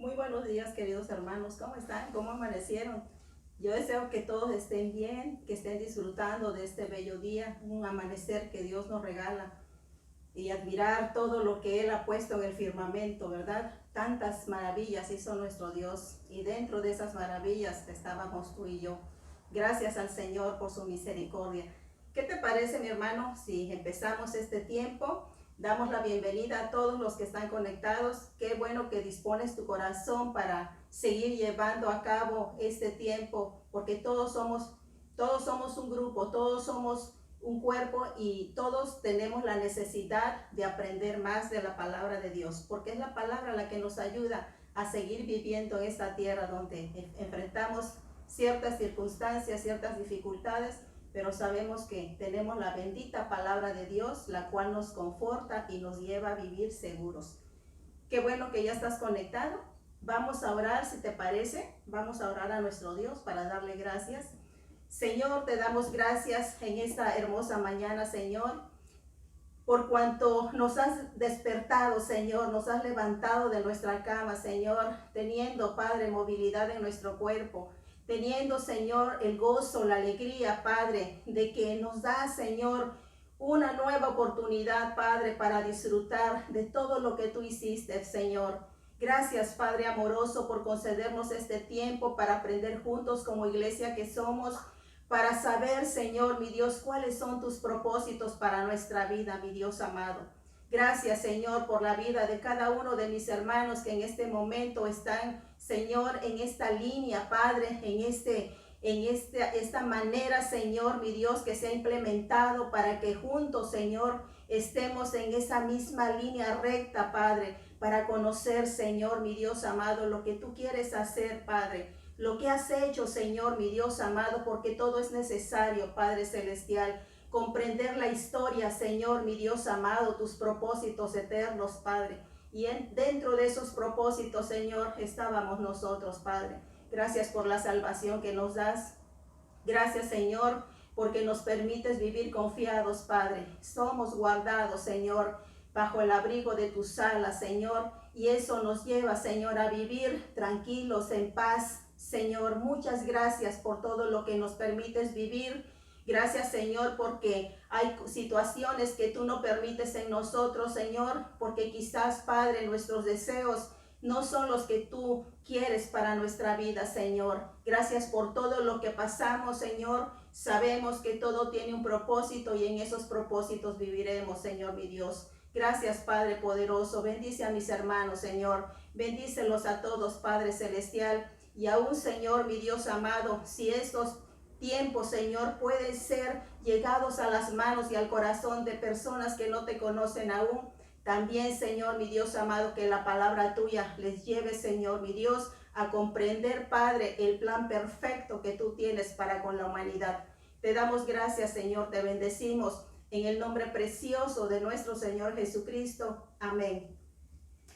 Muy buenos días, queridos hermanos. ¿Cómo están? ¿Cómo amanecieron? Yo deseo que todos estén bien, que estén disfrutando de este bello día, un amanecer que Dios nos regala y admirar todo lo que Él ha puesto en el firmamento, ¿verdad? Tantas maravillas hizo nuestro Dios y dentro de esas maravillas estábamos tú y yo. Gracias al Señor por su misericordia. ¿Qué te parece, mi hermano, si empezamos este tiempo? Damos la bienvenida a todos los que están conectados. Qué bueno que dispones tu corazón para seguir llevando a cabo este tiempo, porque todos somos un grupo, todos somos un cuerpo y todos tenemos la necesidad de aprender más de la palabra de Dios, porque es la palabra la que nos ayuda a seguir viviendo en esta tierra donde enfrentamos ciertas circunstancias, ciertas dificultades, pero sabemos que tenemos la bendita palabra de Dios, la cual nos conforta y nos lleva a vivir seguros. Qué bueno que ya estás conectado. Vamos a orar, si te parece. Vamos a orar a nuestro Dios para darle gracias. Señor, te damos gracias en esta hermosa mañana, Señor, por cuanto nos has despertado, Señor, nos has levantado de nuestra cama, Señor, teniendo, Padre, movilidad en nuestro cuerpo, teniendo, Señor, el gozo, la alegría, Padre, de que nos da, Señor, una nueva oportunidad, Padre, para disfrutar de todo lo que tú hiciste, Señor. Gracias, Padre amoroso, por concedernos este tiempo para aprender juntos como iglesia que somos, para saber, Señor, mi Dios, cuáles son tus propósitos para nuestra vida, mi Dios amado. Gracias, Señor, por la vida de cada uno de mis hermanos que en este momento están, Señor, en esta línea, Padre, esta manera, Señor, mi Dios, que se ha implementado para que juntos, Señor, estemos en esa misma línea recta, Padre, para conocer, Señor, mi Dios amado, lo que tú quieres hacer, Padre. Lo que has hecho, Señor, mi Dios amado, porque todo es necesario, Padre Celestial. Comprender la historia, Señor, mi Dios amado, tus propósitos eternos, Padre. Y dentro de esos propósitos, Señor, estábamos nosotros, Padre. Gracias por la salvación que nos das. Gracias, Señor, porque nos permites vivir confiados, Padre. Somos guardados, Señor, bajo el abrigo de tus alas, Señor. Y eso nos lleva, Señor, a vivir tranquilos, en paz. Señor, muchas gracias por todo lo que nos permites vivir. Gracias, Señor, porque hay situaciones que tú no permites en nosotros, Señor, porque quizás, Padre, nuestros deseos no son los que tú quieres para nuestra vida, Señor. Gracias por todo lo que pasamos, Señor. Sabemos que todo tiene un propósito y en esos propósitos viviremos, Señor, mi Dios. Gracias, Padre poderoso. Bendice a mis hermanos, Señor. Bendícelos a todos, Padre celestial. Y aún, Señor, mi Dios amado, si estos tiempos, Señor, pueden ser llegados a las manos y al corazón de personas que no te conocen aún, también, Señor, mi Dios amado, que la palabra tuya les lleve, Señor, mi Dios, a comprender, Padre, el plan perfecto que tú tienes para con la humanidad. Te damos gracias, Señor, te bendecimos en el nombre precioso de nuestro Señor Jesucristo. Amén.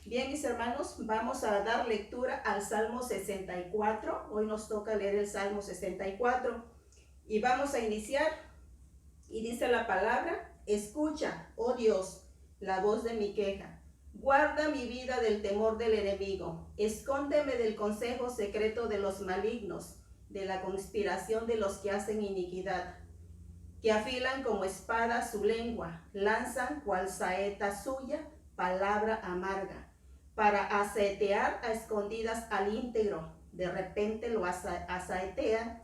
Bien, mis hermanos, vamos a dar lectura al Salmo 64. Hoy nos toca leer el Salmo 64 y vamos a iniciar. Y dice la palabra: escucha, oh Dios, la voz de mi queja. Guarda mi vida del temor del enemigo. Escóndeme del consejo secreto de los malignos, de la conspiración de los que hacen iniquidad, que afilan como espada su lengua, lanzan cual saeta suya palabra amarga, para asaetear a escondidas al íntegro. De repente lo asaetean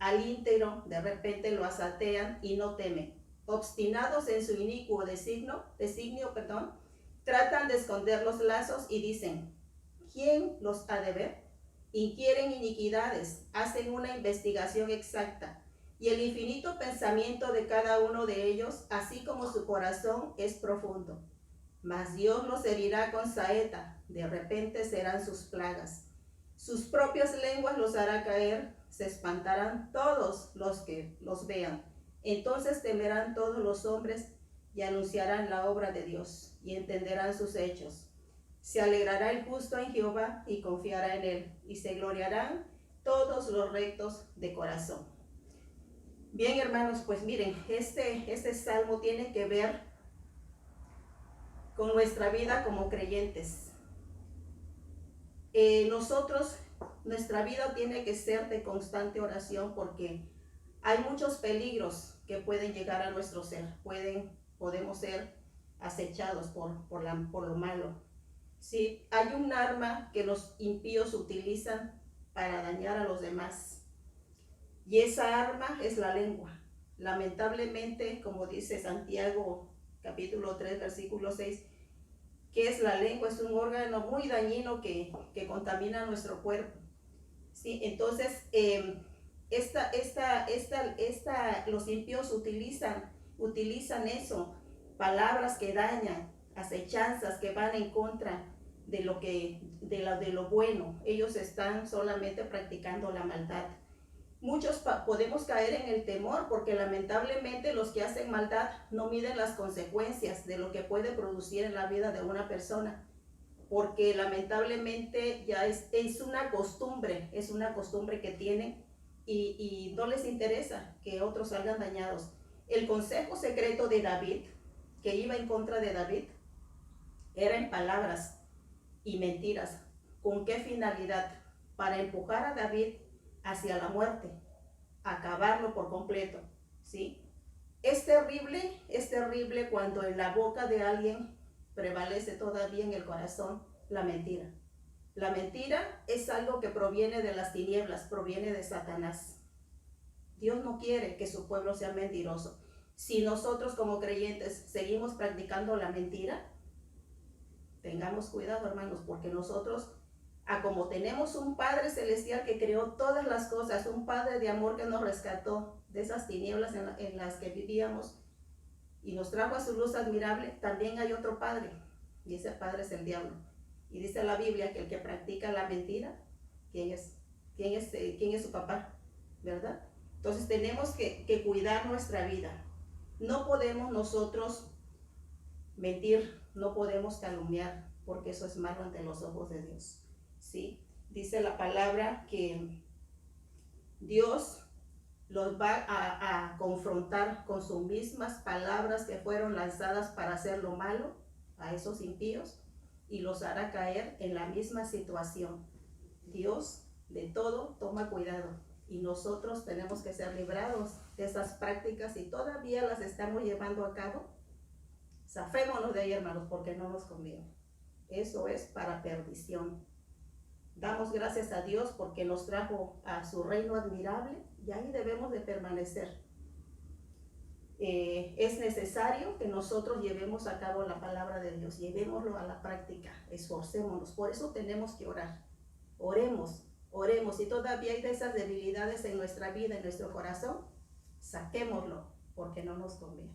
al íntegro, de repente lo asaetean y no temen. Obstinados en su inicuo designio, tratan de esconder los lazos y dicen: ¿quién los ha de ver? Inquieren iniquidades, hacen una investigación exacta, y el infinito pensamiento de cada uno de ellos, así como su corazón, es profundo. Mas Dios los herirá con saeta, de repente serán sus plagas. Sus propias lenguas los hará caer, se espantarán todos los que los vean. Entonces temerán todos los hombres y anunciarán la obra de Dios y entenderán sus hechos. Se alegrará el justo en Jehová y confiará en él, y se gloriarán todos los rectos de corazón. Bien, hermanos, pues miren, este salmo tiene que ver con nuestra vida como creyentes. Nuestra vida tiene que ser de constante oración porque hay muchos peligros que pueden llegar a nuestro ser. Podemos ser acechados por lo malo. Sí, hay un arma que los impíos utilizan para dañar a los demás. Y esa arma es la lengua. Lamentablemente, como dice Santiago capítulo 3, versículo 6, que es la lengua, es un órgano muy dañino que contamina nuestro cuerpo. ¿Sí? Entonces, los impíos utilizan eso, palabras que dañan, acechanzas que van en contra de lo bueno. Ellos están solamente practicando la maldad. Muchos podemos caer en el temor porque lamentablemente los que hacen maldad no miden las consecuencias de lo que puede producir en la vida de una persona, porque lamentablemente ya es una costumbre que tienen y no les interesa que otros salgan dañados. El consejo secreto de David, que iba en contra de David, era en palabras y mentiras. ¿Con qué finalidad? Para empujar a David hacia la muerte, acabarlo por completo, ¿sí? Es terrible cuando en la boca de alguien prevalece todavía en el corazón la mentira. La mentira es algo que proviene de las tinieblas, proviene de Satanás. Dios no quiere que su pueblo sea mentiroso. Si nosotros como creyentes seguimos practicando la mentira, tengamos cuidado, hermanos, porque nosotros, como tenemos un Padre Celestial que creó todas las cosas, un Padre de amor que nos rescató de esas tinieblas en las que vivíamos y nos trajo a su luz admirable, también hay otro Padre, y ese Padre es el diablo. Y dice la Biblia que el que practica la mentira, ¿quién es su papá? ¿Verdad? Entonces tenemos que cuidar nuestra vida. No podemos nosotros mentir, no podemos calumniar, porque eso es malo ante los ojos de Dios. ¿Sí? Dice la palabra que Dios los va a confrontar con sus mismas palabras que fueron lanzadas para hacer lo malo a esos impíos y los hará caer en la misma situación. Dios de todo toma cuidado y nosotros tenemos que ser librados de esas prácticas y todavía las estamos llevando a cabo. Zafémonos de ahí, hermanos, porque no nos conviene. Eso es para perdición. Damos gracias a Dios porque nos trajo a su reino admirable y ahí debemos de permanecer. Es necesario que nosotros llevemos a cabo la palabra de Dios, llevémoslo a la práctica, esforcémonos. Por eso tenemos que orar. Oremos. Si todavía hay de esas debilidades en nuestra vida, en nuestro corazón, saquémoslo porque no nos conviene.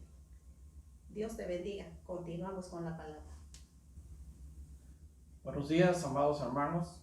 Dios te bendiga. Continuamos con la palabra. Buenos días, amados hermanos.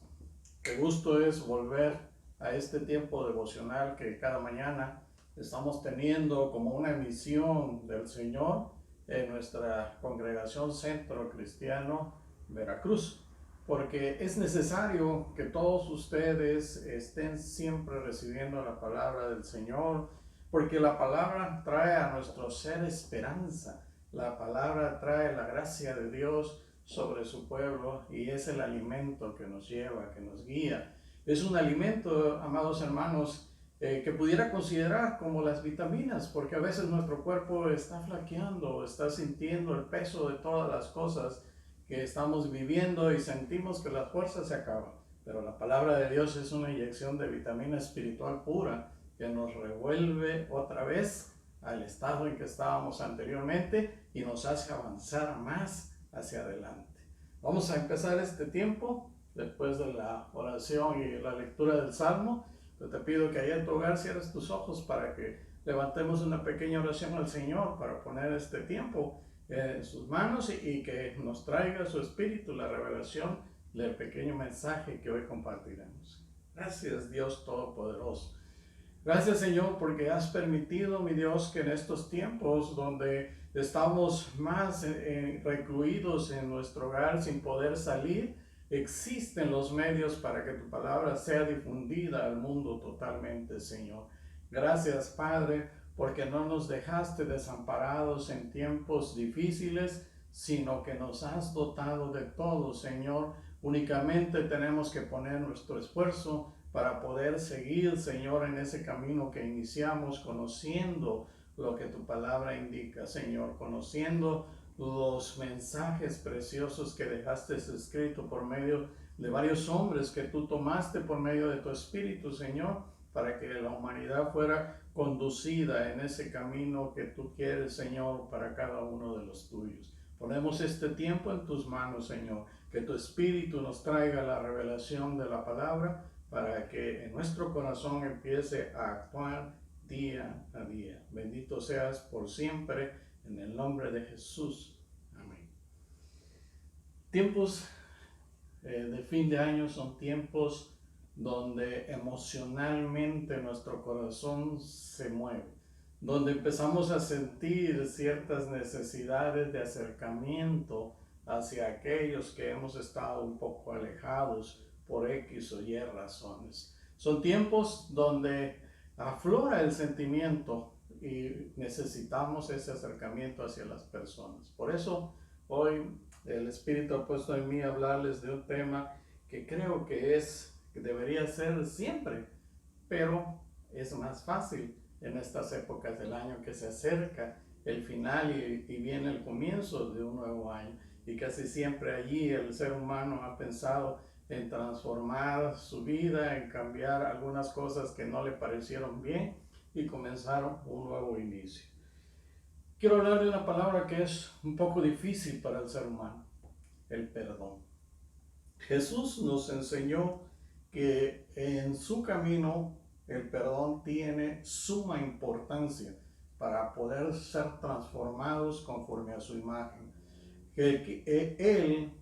Qué gusto es volver a este tiempo devocional que cada mañana estamos teniendo como una misión del Señor en nuestra congregación Centro Cristiano Veracruz, porque es necesario que todos ustedes estén siempre recibiendo la palabra del Señor, porque la palabra trae a nuestro ser esperanza, la palabra trae la gracia de Dios sobre su pueblo y es el alimento que nos lleva, que nos guía. Es un alimento, amados hermanos, que pudiera considerar como las vitaminas, porque a veces nuestro cuerpo está flaqueando, está sintiendo el peso de todas las cosas que estamos viviendo y sentimos que las fuerzas se acaban. Pero la palabra de Dios es una inyección de vitamina espiritual pura que nos revuelve otra vez al estado en que estábamos anteriormente y nos hace avanzar más hacia adelante. Vamos a empezar este tiempo después de la oración y la lectura del Salmo. Yo te pido que allá en tu hogar cierres tus ojos para que levantemos una pequeña oración al Señor para poner este tiempo en sus manos y que nos traiga su Espíritu la revelación del pequeño mensaje que hoy compartiremos. Gracias, Dios Todopoderoso. Gracias, Señor, porque has permitido, mi Dios, que en estos tiempos donde estamos más recluidos en nuestro hogar sin poder salir, existen los medios para que tu palabra sea difundida al mundo totalmente, Señor. Gracias, Padre, porque no nos dejaste desamparados en tiempos difíciles, sino que nos has dotado de todo, Señor, Únicamente tenemos que poner nuestro esfuerzo para poder seguir, Señor, en ese camino que iniciamos, conociendo lo que tu palabra indica, Señor, conociendo los mensajes preciosos que dejaste escrito por medio de varios hombres que tú tomaste por medio de tu Espíritu, Señor, para que la humanidad fuera conducida en ese camino que tú quieres, Señor, para cada uno de los tuyos. Ponemos este tiempo en tus manos, Señor, que tu Espíritu nos traiga la revelación de la palabra para que en nuestro corazón empiece a actuar día a día. Bendito seas por siempre, en el nombre de Jesús. Amén. Tiempos de fin de año son tiempos donde emocionalmente nuestro corazón se mueve, donde empezamos a sentir ciertas necesidades de acercamiento hacia aquellos que hemos estado un poco alejados por X o Y razones. Son tiempos donde aflora el sentimiento y necesitamos ese acercamiento hacia las personas. Por eso hoy el Espíritu ha puesto en mí hablarles de un tema que creo que debería ser siempre, pero es más fácil en estas épocas del año que se acerca el final y viene el comienzo de un nuevo año. Y casi siempre allí el ser humano ha pensado en transformar su vida, en cambiar algunas cosas que no le parecieron bien y comenzar un nuevo inicio. Quiero hablar de una palabra que es un poco difícil para el ser humano: el perdón. Jesús nos enseñó que en su camino el perdón tiene suma importancia para poder ser transformados conforme a su imagen. Que Él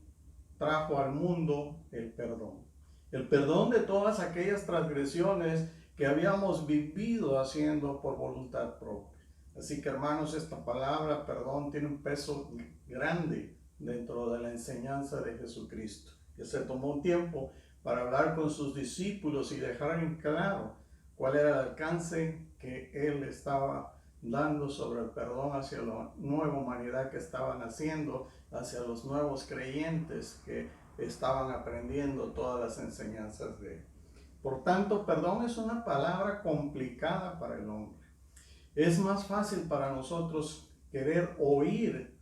trajo al mundo el perdón de todas aquellas transgresiones que habíamos vivido haciendo por voluntad propia. Así que, hermanos, esta palabra perdón tiene un peso grande dentro de la enseñanza de Jesucristo, que se tomó un tiempo para hablar con sus discípulos y dejar en claro cuál era el alcance que Él estaba dando sobre el perdón hacia la nueva humanidad que estaban haciendo, hacia los nuevos creyentes que estaban aprendiendo todas las enseñanzas de Él. Por tanto, perdón es una palabra complicada para el hombre. Es más fácil para nosotros querer oír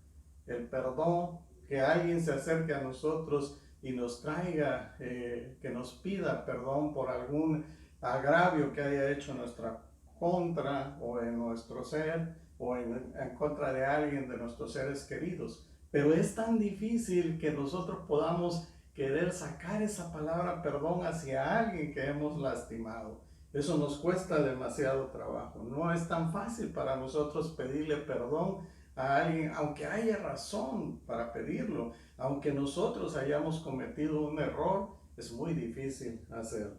el perdón, que alguien se acerque a nosotros y nos traiga, que nos pida perdón por algún agravio que haya hecho en nuestra contra o en nuestro ser o en contra de alguien de nuestros seres queridos. Pero es tan difícil que nosotros podamos querer sacar esa palabra perdón hacia alguien que hemos lastimado. Eso nos cuesta demasiado trabajo. No es tan fácil para nosotros pedirle perdón a alguien, aunque haya razón para pedirlo, aunque nosotros hayamos cometido un error, es muy difícil hacerlo.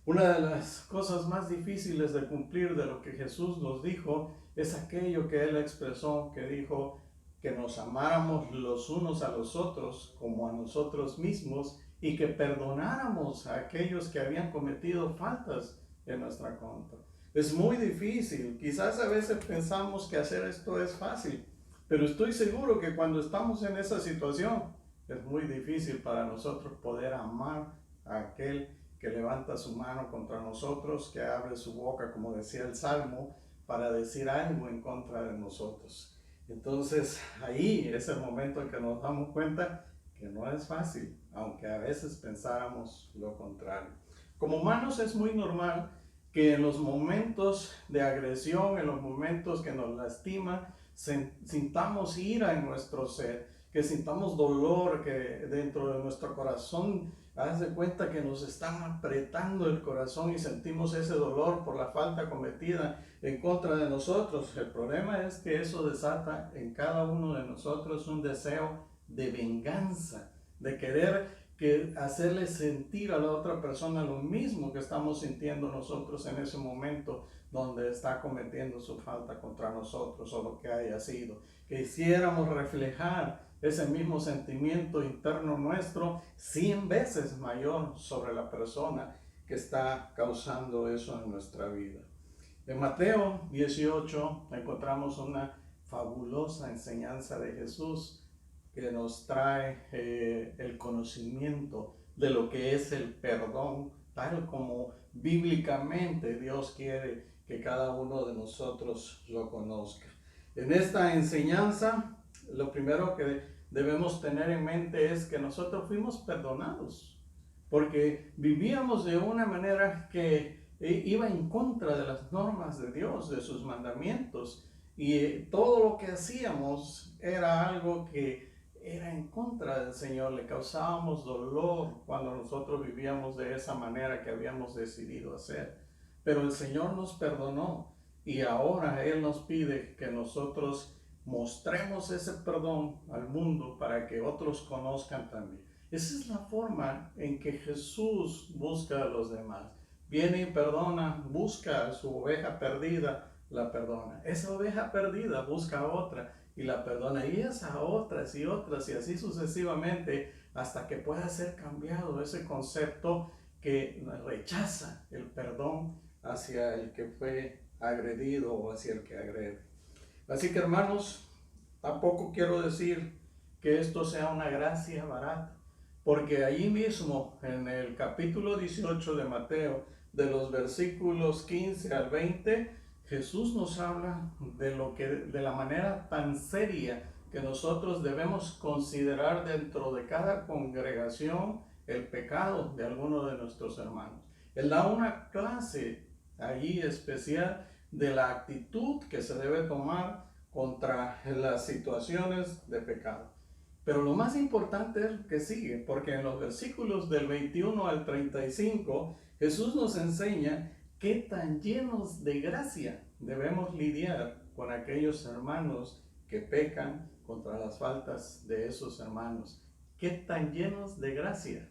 Una de las cosas más difíciles de cumplir de lo que Jesús nos dijo es aquello que Él expresó, que dijo que nos amáramos los unos a los otros como a nosotros mismos y que perdonáramos a aquellos que habían cometido faltas en nuestra contra. Es muy difícil. Quizás a veces pensamos que hacer esto es fácil, pero estoy seguro que cuando estamos en esa situación es muy difícil para nosotros poder amar a aquel que levanta su mano contra nosotros, que abre su boca, como decía el Salmo, para decir algo en contra de nosotros. Entonces ahí es el momento en que nos damos cuenta que no es fácil, aunque a veces pensáramos lo contrario. Como humanos es muy normal que en los momentos de agresión, en los momentos que nos lastima, sintamos ira en nuestro ser, que sintamos dolor, que dentro de nuestro corazón, haz de cuenta que nos están apretando el corazón y sentimos ese dolor por la falta cometida en contra de nosotros. El problema es que eso desata en cada uno de nosotros un deseo de venganza, de querer hacerle sentir a la otra persona lo mismo que estamos sintiendo nosotros en ese momento donde está cometiendo su falta contra nosotros o lo que haya sido. Quisiéramos reflejar ese mismo sentimiento interno nuestro 100 veces mayor sobre la persona que está causando eso en nuestra vida. En Mateo 18 encontramos una fabulosa enseñanza de Jesús que nos trae el conocimiento de lo que es el perdón, tal como bíblicamente Dios quiere que cada uno de nosotros lo conozca. En esta enseñanza, lo primero que debemos tener en mente es que nosotros fuimos perdonados, porque vivíamos de una manera que iba en contra de las normas de Dios, de sus mandamientos, y todo lo que hacíamos era algo que era en contra del Señor. Le causábamos dolor cuando nosotros vivíamos de esa manera que habíamos decidido hacer. Pero el Señor nos perdonó y ahora Él nos pide que nosotros mostremos ese perdón al mundo para que otros conozcan también. Esa es la forma en que Jesús busca a los demás. Viene y perdona, busca a su oveja perdida, la perdona. Esa oveja perdida busca a otra y la perdona, y esa otras y otras, y así sucesivamente, hasta que pueda ser cambiado ese concepto que rechaza el perdón hacia el que fue agredido o hacia el que agrede. Así que, hermanos, tampoco quiero decir que esto sea una gracia barata, porque allí mismo en el capítulo 18 de Mateo, de los versículos 15 al 20, Jesús nos habla de la manera tan seria que nosotros debemos considerar dentro de cada congregación el pecado de alguno de nuestros hermanos. Él da una clase allí especial de la actitud que se debe tomar contra las situaciones de pecado. Pero lo más importante es que sigue, porque en los versículos del 21 al 35, Jesús nos enseña qué tan llenos de gracia debemos lidiar con aquellos hermanos que pecan contra las faltas de esos hermanos. Qué tan llenos de gracia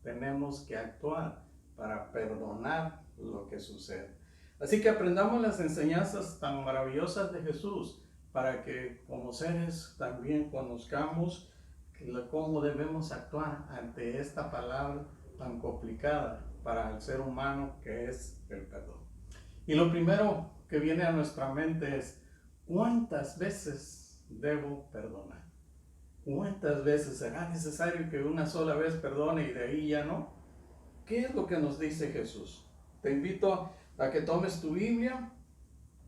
tenemos que actuar para perdonar lo que sucede. Así que aprendamos las enseñanzas tan maravillosas de Jesús para que como seres también conozcamos cómo debemos actuar ante esta palabra tan complicada para el ser humano que es el perdón. Y lo primero que viene a nuestra mente es: ¿cuántas veces debo perdonar? ¿Cuántas veces será necesario que una sola vez perdone y de ahí ya no? ¿Qué es lo que nos dice Jesús? Te invito a que tomes tu Biblia,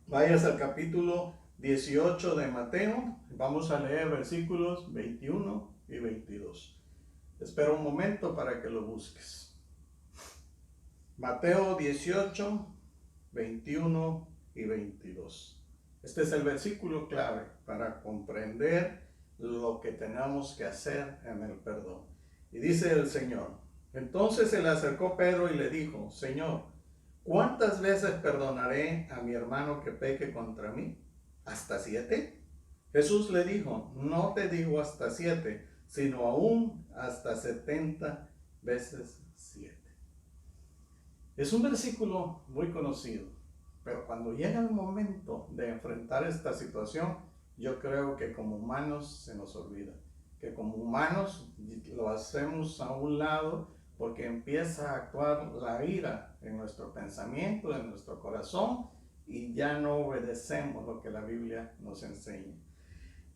vayas al capítulo 18 de Mateo, vamos a leer versículos 21 y 22. Espera un momento para que lo busques. Mateo 18, 21 y 22. Este es el versículo clave para comprender lo que tenemos que hacer en el perdón. Y dice el Señor: entonces se le acercó Pedro y le dijo: Señor, ¿cuántas veces perdonaré a mi hermano que peque contra mí? ¿Hasta 7? Jesús le dijo: no te digo hasta 7, sino aún hasta 70 veces 7. Es un versículo muy conocido, pero cuando llega el momento de enfrentar esta situación, yo creo que como humanos se nos olvida, que como humanos lo hacemos a un lado porque empieza a actuar la ira en nuestro pensamiento, en nuestro corazón, y ya no obedecemos lo que la Biblia nos enseña.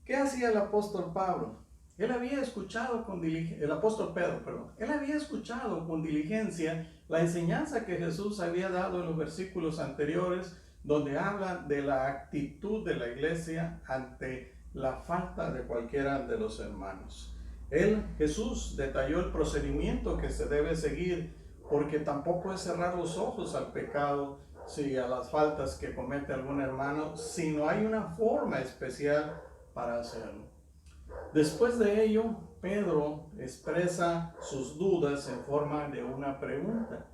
¿Qué hacía el apóstol Pablo? Él había escuchado el apóstol Pedro, perdón. Él había escuchado con diligencia la enseñanza que Jesús había dado en los versículos anteriores, donde habla de la actitud de la iglesia ante la falta de cualquiera de los hermanos. Jesús detalló el procedimiento que se debe seguir, porque tampoco es cerrar los ojos al pecado, sí, a las faltas que comete algún hermano, sino hay una forma especial para hacerlo. Después de ello, Pedro expresa sus dudas en forma de una pregunta.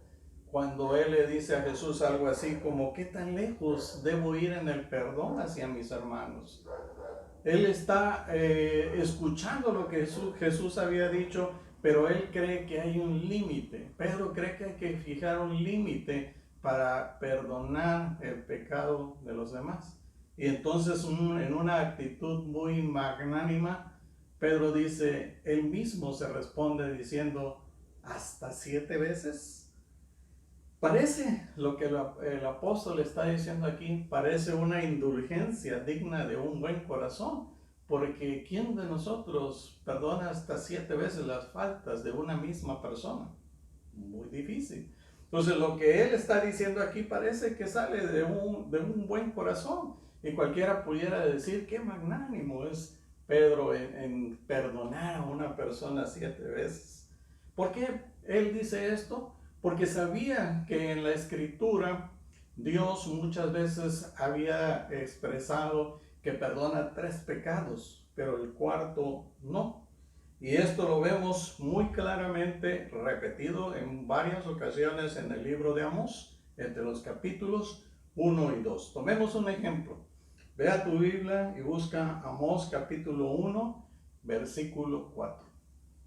Cuando él le dice a Jesús algo así como: ¿qué tan lejos debo ir en el perdón hacia mis hermanos? Él está escuchando lo que Jesús había dicho, pero él cree que hay un límite. Pedro cree que hay que fijar un límite para perdonar el pecado de los demás. Y entonces, en una actitud muy magnánima, Pedro dice, él mismo se responde diciendo: ¿hasta 7 veces? Parece lo que el apóstol está diciendo aquí, parece una indulgencia digna de un buen corazón, porque ¿quién de nosotros perdona hasta 7 veces las faltas de una misma persona? Muy difícil. Entonces lo que él está diciendo aquí parece que sale de un buen corazón, y cualquiera pudiera decir qué magnánimo es Pedro en perdonar a una persona 7 veces. ¿Por qué él dice esto? Porque sabía que en la Escritura Dios muchas veces había expresado que perdona 3 pecados, pero el cuarto no. Y esto lo vemos muy claramente repetido en varias ocasiones en el libro de Amós, entre los capítulos 1 y 2. Tomemos un ejemplo. Ve a tu Biblia y busca Amós capítulo 1, versículo 4.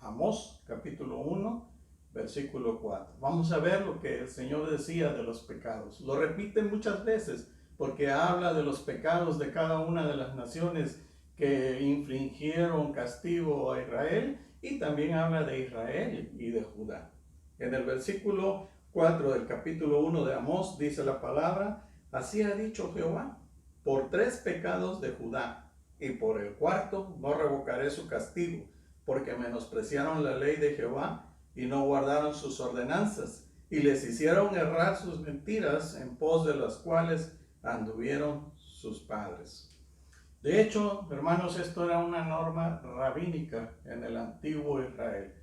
Amós capítulo 1, versículo 4. Vamos a ver lo que el Señor decía de los pecados. Lo repite muchas veces porque habla de los pecados de cada una de las naciones que infringieron castigo a Israel, y también habla de Israel y de Judá. En el versículo 4 del capítulo 1 de Amós dice la palabra: así ha dicho Jehová, por 3 pecados de Judá, y por el cuarto no revocaré su castigo, porque menospreciaron la ley de Jehová y no guardaron sus ordenanzas, y les hicieron errar sus mentiras, en pos de las cuales anduvieron sus padres. De hecho, hermanos, esto era una norma rabínica en el antiguo Israel.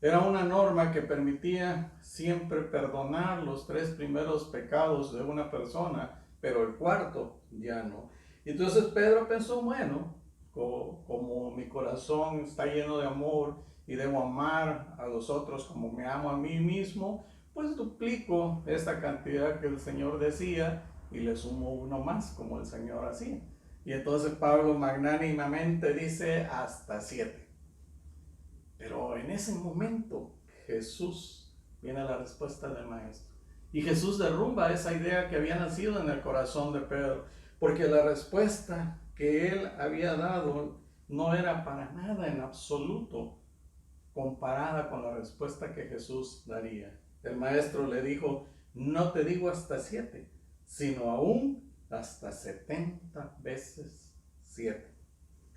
Era una norma que permitía siempre perdonar los 3 primeros pecados de una persona, pero el cuarto ya no. Entonces Pedro pensó, bueno, como mi corazón está lleno de amor y debo amar a los otros como me amo a mí mismo, pues duplico esta cantidad que el Señor decía y le sumo uno más, como el Señor hacía. Y entonces Pablo magnánimamente dice hasta 7. Pero en ese momento Jesús viene a la respuesta del maestro. Y Jesús derrumba esa idea que había nacido en el corazón de Pedro, porque la respuesta que él había dado no era para nada en absoluto comparada con la respuesta que Jesús daría. El maestro le dijo: no te digo hasta 7, sino aún hasta 70 veces 7.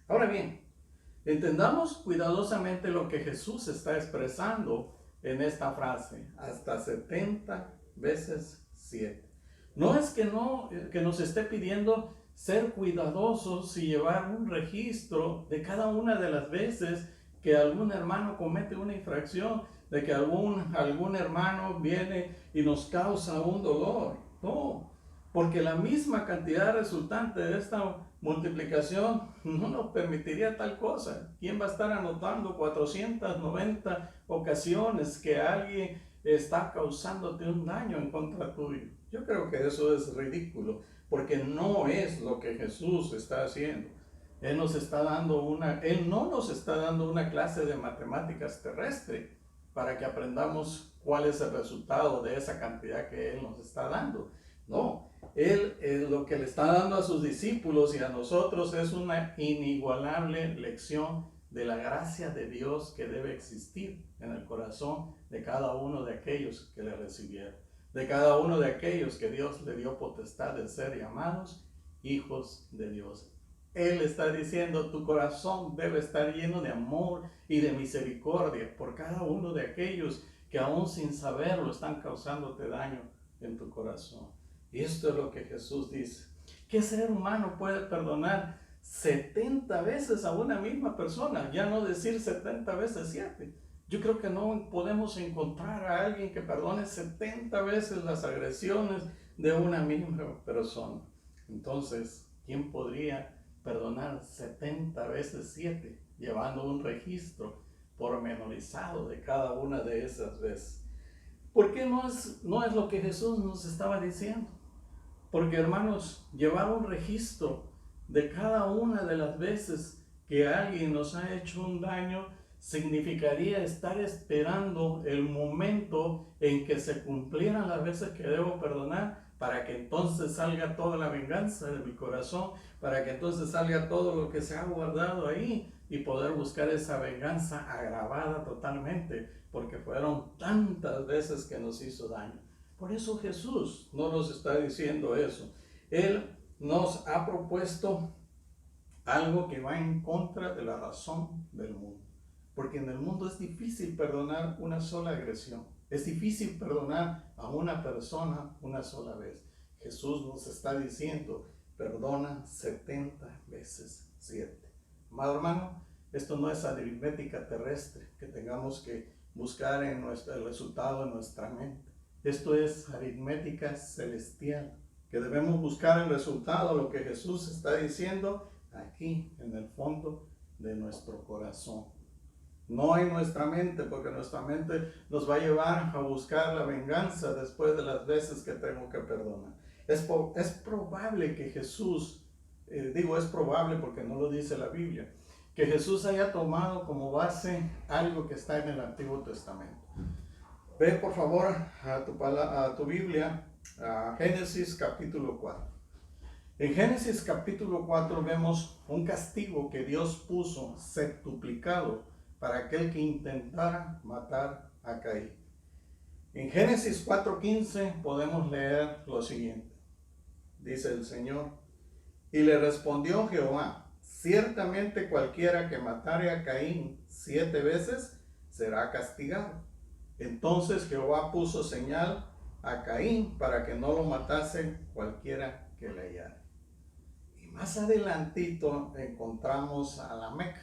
Ahora bien, entendamos cuidadosamente lo que Jesús está expresando en esta frase: hasta 70 veces 7. No es que nos esté pidiendo ser cuidadosos y llevar un registro de cada una de las veces que algún hermano comete una infracción, de que algún hermano viene y nos causa un dolor. No, porque la misma cantidad resultante de esta multiplicación no nos permitiría tal cosa. ¿Quién va a estar anotando 490 ocasiones que alguien está causándote un daño en contra tuyo? Yo creo que eso es ridículo, porque no es lo que Jesús está haciendo. Él no nos está dando una clase de matemáticas terrestre para que aprendamos cuál es el resultado de esa cantidad que Él nos está dando. No, Él lo que le está dando a sus discípulos y a nosotros es una inigualable lección de la gracia de Dios que debe existir en el corazón de cada uno de aquellos que le recibieron, de cada uno de aquellos que Dios le dio potestad de ser llamados hijos de Dios. Él está diciendo: tu corazón debe estar lleno de amor y de misericordia por cada uno de aquellos que aún sin saberlo están causándote daño en tu corazón. Y esto es lo que Jesús dice. ¿Qué ser humano puede perdonar 70 veces a una misma persona? Ya no decir 70 veces 7. Yo creo que no podemos encontrar a alguien que perdone 70 veces las agresiones de una misma persona. Entonces, ¿quién podría perdonar 70 veces 7, llevando un registro pormenorizado de cada una de esas veces? ¿Por qué no es lo que Jesús nos estaba diciendo? Porque, hermanos, llevar un registro de cada una de las veces que alguien nos ha hecho un daño significaría estar esperando el momento en que se cumplieran las veces que debo perdonar, para que entonces salga toda la venganza de mi corazón, para que entonces salga todo lo que se ha guardado ahí y poder buscar esa venganza agravada totalmente, porque fueron tantas veces que nos hizo daño. Por eso Jesús no nos está diciendo eso. Él nos ha propuesto algo que va en contra de la razón del mundo. Porque en el mundo es difícil perdonar una sola agresión. Es difícil perdonar a una persona una sola vez. Jesús nos está diciendo, perdona 70 veces 7. Amado hermano, esto no es aritmética terrestre que tengamos que buscar en el resultado de nuestra mente. Esto es aritmética celestial, que debemos buscar el resultado, lo que Jesús está diciendo aquí en el fondo de nuestro corazón. No en nuestra mente, porque nuestra mente nos va a llevar a buscar la venganza después de las veces que tengo que perdonar. Es probable que Jesús, es probable porque no lo dice la Biblia, que Jesús haya tomado como base algo que está en el Antiguo Testamento. Ve por favor a tu Biblia, a Génesis capítulo 4. En Génesis capítulo 4 vemos un castigo que Dios puso septuplicado para aquel que intentara matar a Caín. En Génesis 4:15 podemos leer lo siguiente. Dice el Señor, y le respondió Jehová, ciertamente cualquiera que matare a Caín 7 veces será castigado. Entonces Jehová puso señal a Caín para que no lo matase cualquiera que le hallara. Y más adelantito encontramos a Lamec.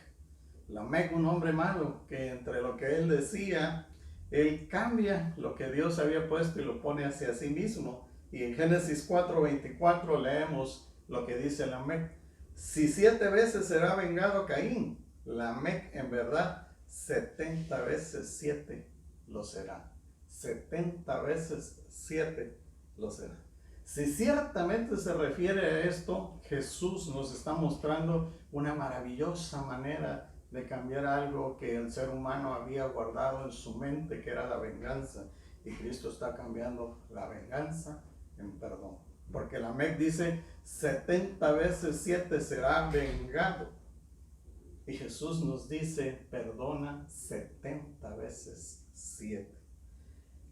Lamec, un hombre malo, que entre lo que él decía, él cambia lo que Dios había puesto y lo pone hacia sí mismo. Y en Génesis 4:24 leemos lo que dice Lamec. Si 7 veces será vengado Caín, Lamec en verdad 70 veces 7 lo será. 70 veces 7 lo será. Si ciertamente se refiere a esto, Jesús nos está mostrando una maravillosa manera de cambiar algo que el ser humano había guardado en su mente, que era la venganza. Y Cristo está cambiando la venganza en perdón. Porque Lamec dice, 70 veces 7 será vengado. Y Jesús nos dice, perdona 70 veces 7.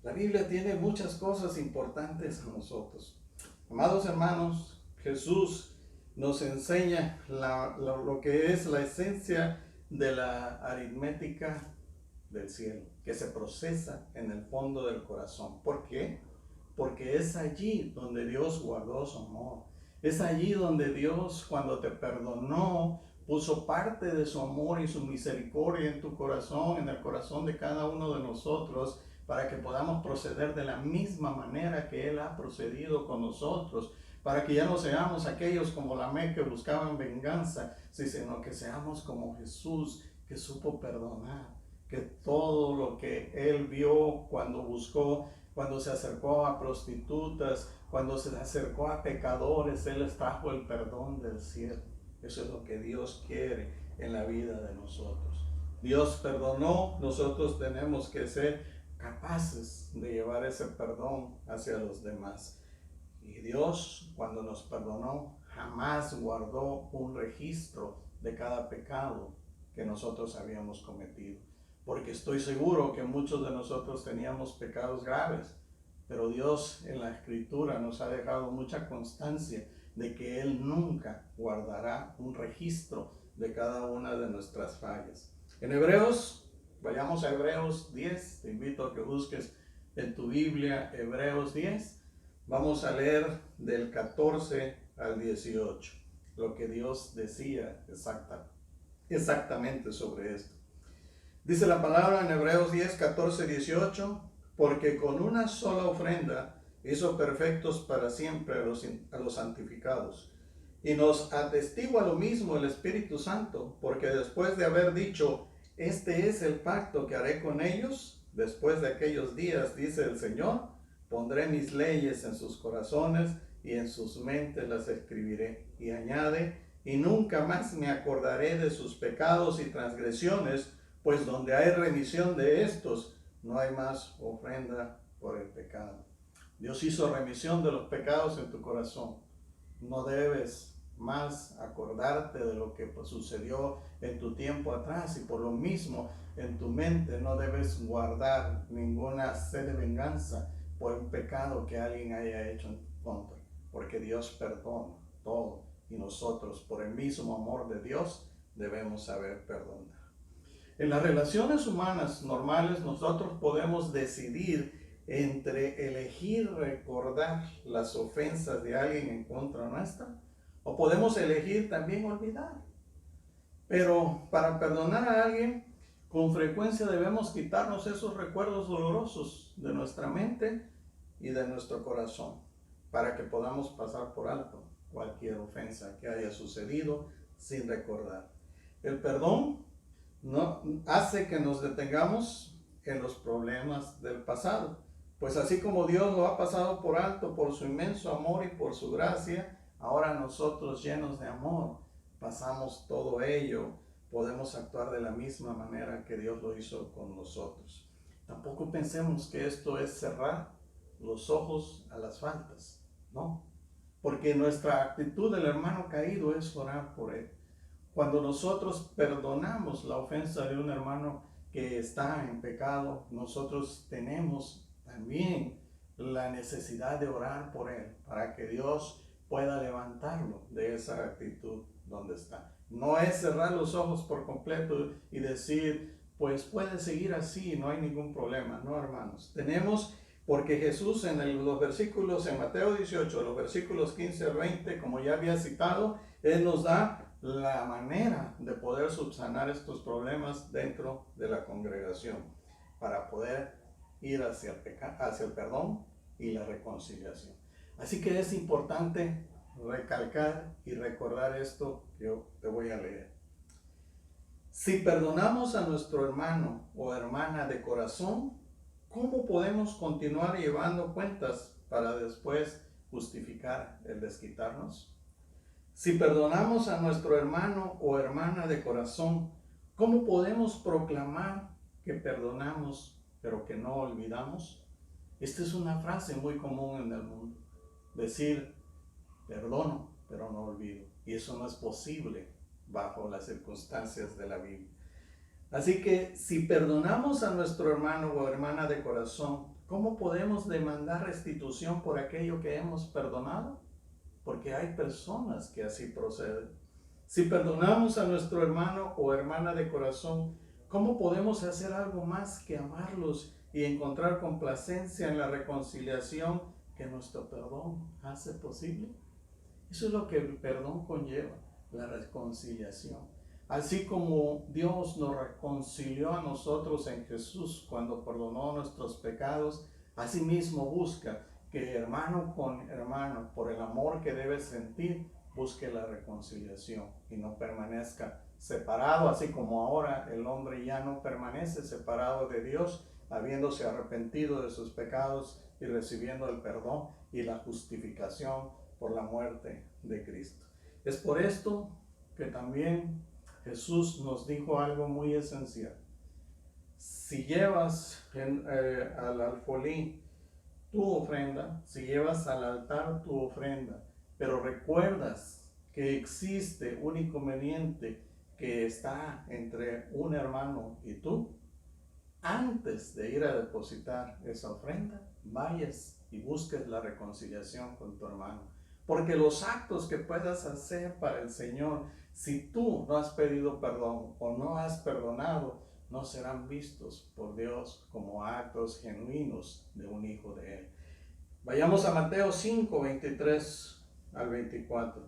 La Biblia tiene muchas cosas importantes a nosotros. Amados hermanos, Jesús nos enseña lo que es la esencia de la aritmética del cielo, que se procesa en el fondo del corazón. ¿Por qué? Porque es allí donde Dios guardó su amor. Es allí donde Dios, cuando te perdonó, puso parte de su amor y su misericordia en tu corazón, en el corazón de cada uno de nosotros, para que podamos proceder de la misma manera que Él ha procedido con nosotros, para que ya no seamos aquellos como Lamec que buscaban venganza, sino que seamos como Jesús, que supo perdonar, que todo lo que Él vio cuando buscó, cuando se acercó a prostitutas, cuando se acercó a pecadores, Él les trajo el perdón del cielo. Eso es lo que Dios quiere en la vida de nosotros. Dios perdonó, nosotros tenemos que ser capaces de llevar ese perdón hacia los demás. Y Dios, cuando nos perdonó, jamás guardó un registro de cada pecado que nosotros habíamos cometido. Porque estoy seguro que muchos de nosotros teníamos pecados graves, pero Dios en la Escritura nos ha dejado mucha constancia de que Él nunca guardará un registro de cada una de nuestras fallas. En Hebreos, vayamos a Hebreos 10, te invito a que busques en tu Biblia Hebreos 10, vamos a leer del 14 al 18, lo que Dios decía exactamente sobre esto. Dice la palabra en Hebreos 10, 14, 18, porque con una sola ofrenda hizo perfectos para siempre a los santificados. Y nos atestigua lo mismo el Espíritu Santo, porque después de haber dicho, este es el pacto que haré con ellos, después de aquellos días, dice el Señor, pondré mis leyes en sus corazones y en sus mentes las escribiré. Y añade, y nunca más me acordaré de sus pecados y transgresiones, pues donde hay remisión de estos, no hay más ofrenda por el pecado. Dios hizo remisión de los pecados en tu corazón. No debes más acordarte de lo que sucedió en tu tiempo atrás, y por lo mismo en tu mente no debes guardar ninguna sed de venganza por un pecado que alguien haya hecho en tu contra, porque Dios perdona todo y nosotros, por el mismo amor de Dios, debemos saber perdonar. En las relaciones humanas normales nosotros podemos decidir entre elegir recordar las ofensas de alguien en contra nuestra, o podemos elegir también olvidar. Pero para perdonar a alguien, con frecuencia debemos quitarnos esos recuerdos dolorosos de nuestra mente y de nuestro corazón, para que podamos pasar por alto cualquier ofensa que haya sucedido sin recordar. El perdón no hace que nos detengamos en los problemas del pasado, pues así como Dios lo ha pasado por alto por su inmenso amor y por su gracia, ahora nosotros, llenos de amor, pasamos todo ello, podemos actuar de la misma manera que Dios lo hizo con nosotros. Tampoco pensemos que esto es cerrar los ojos a las faltas, ¿no? Porque nuestra actitud del hermano caído es orar por él. Cuando nosotros perdonamos la ofensa de un hermano que está en pecado, nosotros tenemos también la necesidad de orar por él, para que Dios pueda levantarlo de esa actitud donde está. No es cerrar los ojos por completo y decir, pues puede seguir así, no hay ningún problema. No, hermanos, tenemos, porque Jesús en los versículos, en Mateo 18, los versículos 15 al 20, como ya había citado, Él nos da la manera de poder subsanar estos problemas dentro de la congregación, para poder ir hacia el perdón y la reconciliación. Así que es importante recalcar y recordar esto que yo te voy a leer. Si perdonamos a nuestro hermano o hermana de corazón, ¿cómo podemos continuar llevando cuentas para después justificar el desquitarnos? Si perdonamos a nuestro hermano o hermana de corazón, ¿cómo podemos proclamar que perdonamos pero que no olvidamos? Esta es una frase muy común en el mundo. Decir, perdono pero no olvido. Y eso no es posible bajo las circunstancias de la Biblia. Así que si perdonamos a nuestro hermano o hermana de corazón, ¿cómo podemos demandar restitución por aquello que hemos perdonado? Porque hay personas que así proceden. Si perdonamos a nuestro hermano o hermana de corazón, ¿cómo podemos hacer algo más que amarlos y encontrar complacencia en la reconciliación que nuestro perdón hace posible? Eso es lo que el perdón conlleva, la reconciliación. Así como Dios nos reconcilió a nosotros en Jesús cuando perdonó nuestros pecados, asimismo busca que hermano con hermano, por el amor que debe sentir, busque la reconciliación y no permanezca separado, así como ahora el hombre ya no permanece separado de Dios, habiéndose arrepentido de sus pecados y recibiendo el perdón y la justificación por la muerte de Cristo. Es por esto que también Jesús nos dijo algo muy esencial. Si llevas al alfolí tu ofrenda, si llevas al altar tu ofrenda, pero recuerdas que existe un inconveniente que está entre un hermano y tú, antes de ir a depositar esa ofrenda, vayas y busques la reconciliación con tu hermano. Porque los actos que puedas hacer para el Señor, si tú no has pedido perdón o no has perdonado, no serán vistos por Dios como actos genuinos de un hijo de Él. Vayamos a Mateo 5, 23 al 24.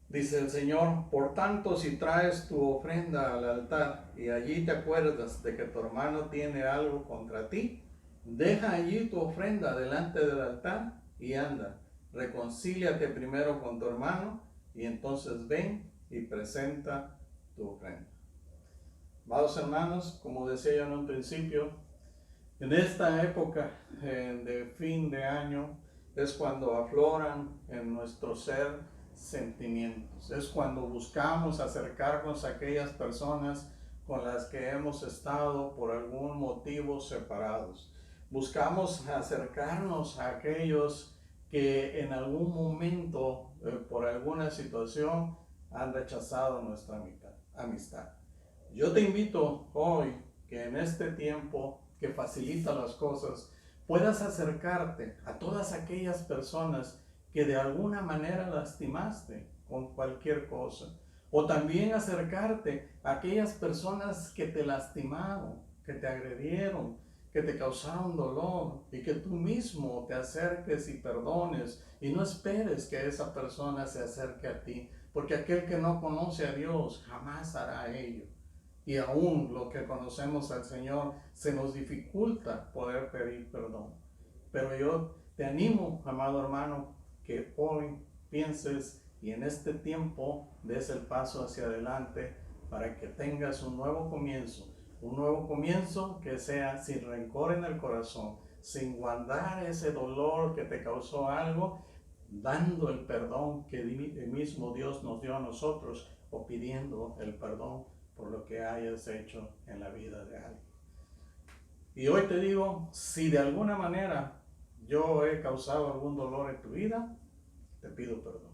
Dice el Señor, por tanto, si traes tu ofrenda al altar y allí te acuerdas de que tu hermano tiene algo contra ti, deja allí tu ofrenda delante del altar y anda, reconcíliate primero con tu hermano y entonces ven y presenta tu ofrenda. Amados hermanos, como decía yo en un principio, en esta época de fin de año es cuando afloran en nuestro ser sentimientos. Es cuando buscamos acercarnos a aquellas personas con las que hemos estado por algún motivo separados. Buscamos acercarnos a aquellos que en algún momento, por alguna situación, han rechazado nuestra amistad. Yo te invito hoy que en este tiempo que facilita las cosas, puedas acercarte a todas aquellas personas que de alguna manera lastimaste con cualquier cosa. O también acercarte a aquellas personas que te lastimaron, que te agredieron, que te causaron dolor, y que tú mismo te acerques y perdones y no esperes que esa persona se acerque a ti, porque aquel que no conoce a Dios jamás hará ello. Y aún lo que conocemos al Señor se nos dificulta poder pedir perdón. Pero yo te animo, amado hermano, que hoy pienses y en este tiempo des el paso hacia adelante para que tengas un nuevo comienzo que sea sin rencor en el corazón, sin guardar ese dolor que te causó algo, dando el perdón que el mismo Dios nos dio a nosotros, o pidiendo el perdón por lo que hayas hecho en la vida de alguien. Y hoy te digo, si de alguna manera yo he causado algún dolor en tu vida, te pido perdón.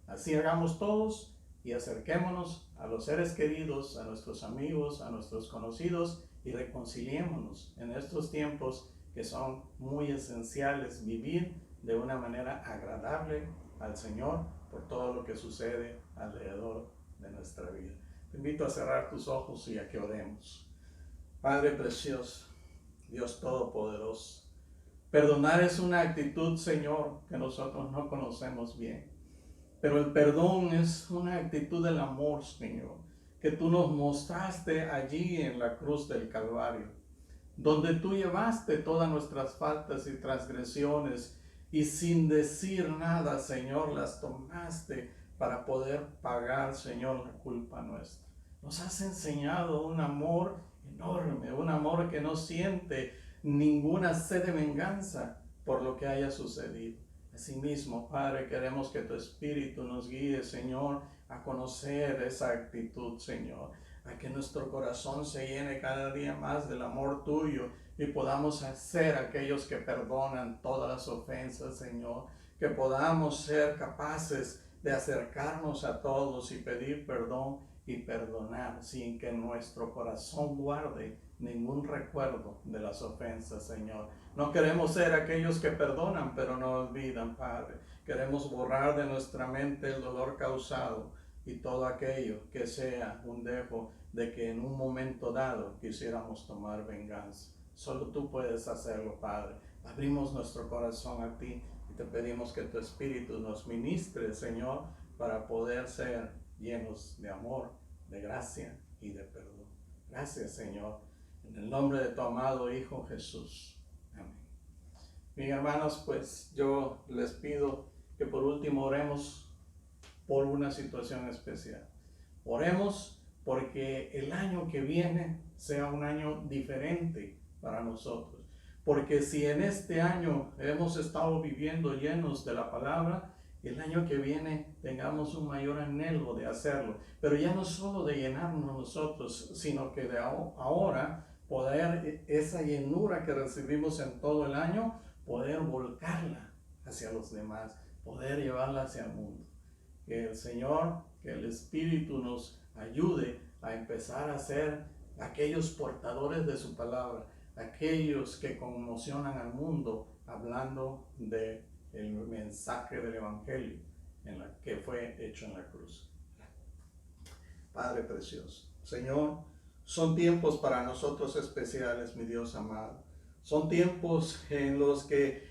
Así hagamos todos y acerquémonos a los seres queridos, a nuestros amigos, a nuestros conocidos, y reconciliémonos en estos tiempos que son muy esenciales, vivir de una manera agradable al Señor por todo lo que sucede alrededor de nuestra vida. Te invito a cerrar tus ojos y a que oremos. Padre precioso, Dios todopoderoso, perdonar es una actitud, Señor, que nosotros no conocemos bien. Pero el perdón es una actitud del amor, Señor, que tú nos mostraste allí en la cruz del Calvario, donde tú llevaste todas nuestras faltas y transgresiones y sin decir nada, Señor, las tomaste para poder pagar, Señor, la culpa nuestra. Nos has enseñado un amor enorme, un amor que no siente ninguna sed de venganza por lo que haya sucedido. Asimismo, Padre, queremos que tu Espíritu nos guíe, Señor, a conocer esa actitud, Señor, a que nuestro corazón se llene cada día más del amor tuyo y podamos ser aquellos que perdonan todas las ofensas, Señor, que podamos ser capaces de acercarnos a todos y pedir perdón y perdonar sin que nuestro corazón guarde ningún recuerdo de las ofensas, Señor. No queremos ser aquellos que perdonan pero no olvidan, Padre. Queremos borrar de nuestra mente el dolor causado y todo aquello que sea un dejo de que en un momento dado quisiéramos tomar venganza. Solo tú puedes hacerlo, Padre. Abrimos nuestro corazón a ti y te pedimos que tu Espíritu nos ministre, Señor, para poder ser llenos de amor, de gracia y de perdón. Gracias, Señor, en el nombre de tu amado Hijo Jesús. Amén. Bien, hermanos, pues yo les pido que por último oremos por una situación especial. Oremos porque el año que viene sea un año diferente para nosotros. Porque si en este año hemos estado viviendo llenos de la palabra, el año que viene tengamos un mayor anhelo de hacerlo. Pero ya no solo de llenarnos nosotros, sino que de ahora poder esa llenura que recibimos en todo el año, poder volcarla hacia los demás, poder llevarla hacia el mundo. Que el Señor, que el Espíritu nos ayude a empezar a ser aquellos portadores de su palabra, aquellos que conmocionan al mundo hablando de el mensaje del Evangelio en la que fue hecho en la cruz. Padre precioso, Señor, son tiempos para nosotros especiales, mi Dios amado. Son tiempos en los que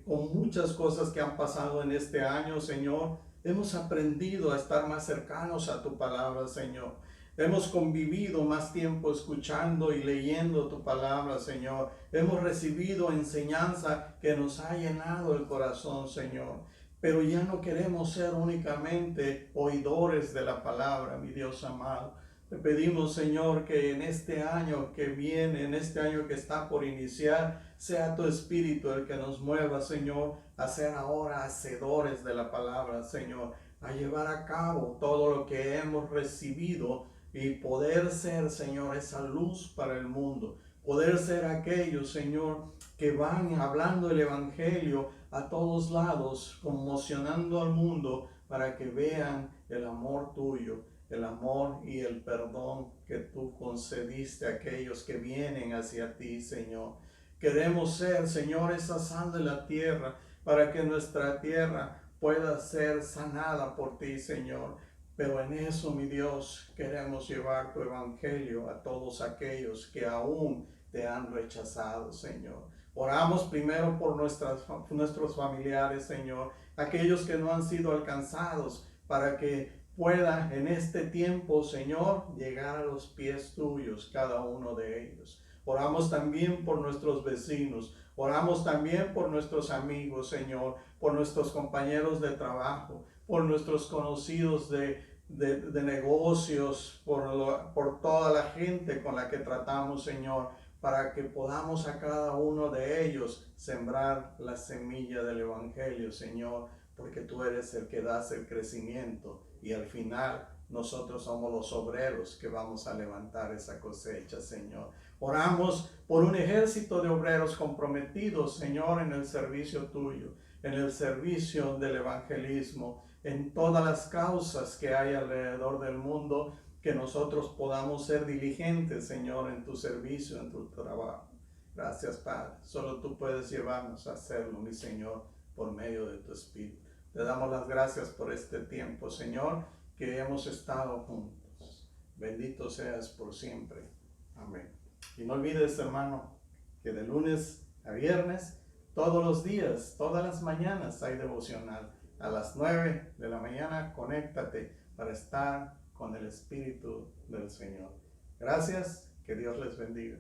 con muchas cosas que han pasado en este año, Señor, hemos aprendido a estar más cercanos a tu palabra, Señor. Hemos convivido más tiempo escuchando y leyendo tu palabra, Señor. Hemos recibido enseñanza que nos ha llenado el corazón, Señor. Pero ya no queremos ser únicamente oidores de la palabra, mi Dios amado. Te pedimos, Señor, que en este año que viene, en este año que está por iniciar, sea tu Espíritu el que nos mueva, Señor, a ser ahora hacedores de la palabra, Señor, a llevar a cabo todo lo que hemos recibido y poder ser, Señor, esa luz para el mundo. Poder ser aquellos, Señor, que van hablando el Evangelio a todos lados, conmocionando al mundo para que vean el amor tuyo, el amor y el perdón que tú concediste a aquellos que vienen hacia ti, Señor. Queremos ser, Señor, esa sal de la tierra para que nuestra tierra pueda ser sanada por ti, Señor. Pero en eso, mi Dios, queremos llevar tu evangelio a todos aquellos que aún te han rechazado, Señor. Oramos primero por nuestros familiares, Señor, aquellos que no han sido alcanzados, para que pueda en este tiempo, Señor, llegar a los pies tuyos, cada uno de ellos. Oramos también por nuestros vecinos, oramos también por nuestros amigos, Señor, por nuestros compañeros de trabajo, por nuestros conocidos de negocios, por toda la gente con la que tratamos, Señor, para que podamos a cada uno de ellos sembrar la semilla del evangelio, Señor, porque tú eres el que das el crecimiento y al final nosotros somos los obreros que vamos a levantar esa cosecha, Señor. Oramos por un ejército de obreros comprometidos, Señor, en el servicio tuyo, en el servicio del evangelismo, en todas las causas que hay alrededor del mundo, que nosotros podamos ser diligentes, Señor, en tu servicio, en tu trabajo. Gracias, Padre. Solo tú puedes llevarnos a hacerlo, mi Señor, por medio de tu Espíritu. Te damos las gracias por este tiempo, Señor, que hemos estado juntos. Bendito seas por siempre. Amén. Y no olvides, hermano, que de lunes a viernes, todos los días, todas las mañanas hay devocional. A las 9 de la mañana, conéctate para estar con el Espíritu del Señor. Gracias, que Dios les bendiga.